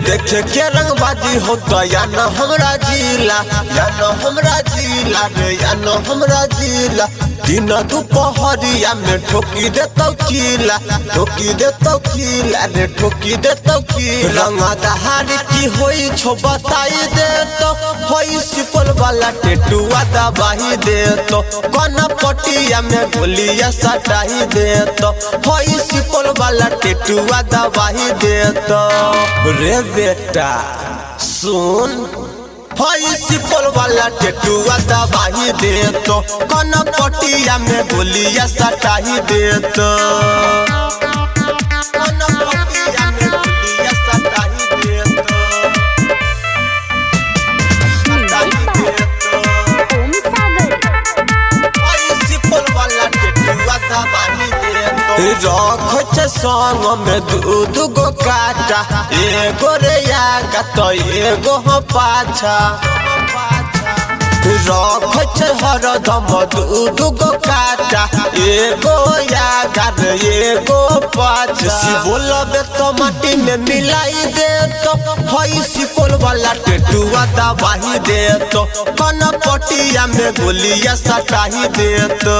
देखे के रंगबाजी होता या न हमरा जिला रे या न हमरा जिला दिन दुपहरिया में ठोकी देतौ किला रे ठोकी देतौ किला रंगदार की होई छो बताई देतो होई सिपल वाला टेटुआ दबाही देतो कौन पटिया में गोलियां सटाही देतो होई सिपल वाला टेटुआ दबाही देतो रे बेटा सुन होई सिपल वाला टेटुआ दबाही देतो कौन पटिया में गोलियां सटाही देतो कौन पटिया में गोलियां सटाही देतो होई सिपल वाला टेटुआ दबाही देतो रख संग में दूध गो काटा एगो रे यागा तो एगो हो पाछा रख हरदम दूध गो काटा एगो यागा रे एगो पाछा बोलबे तो माटी में मिलाई दे तो होई सिपल वाला टेटुआ दबाही दे तो कौन पटिया में गोलियां सटाही दे तो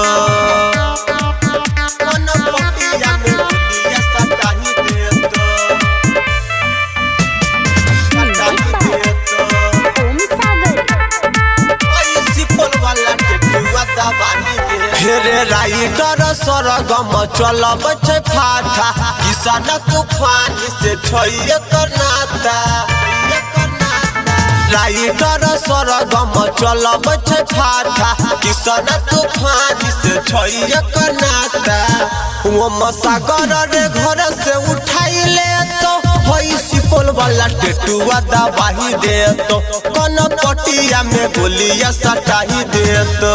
फेरे राइटर सरगम चलब छै फाटा किसान तूफान से छैये करनाता राइटर सरगम चलब छै फाटा किसान तूफान से छैये करनाता वो सागर रे घर से उठाई ले तो होई सिपल वाला टेटुआ दबाही देतो कौन पटिया में गोलियां सटाही देतो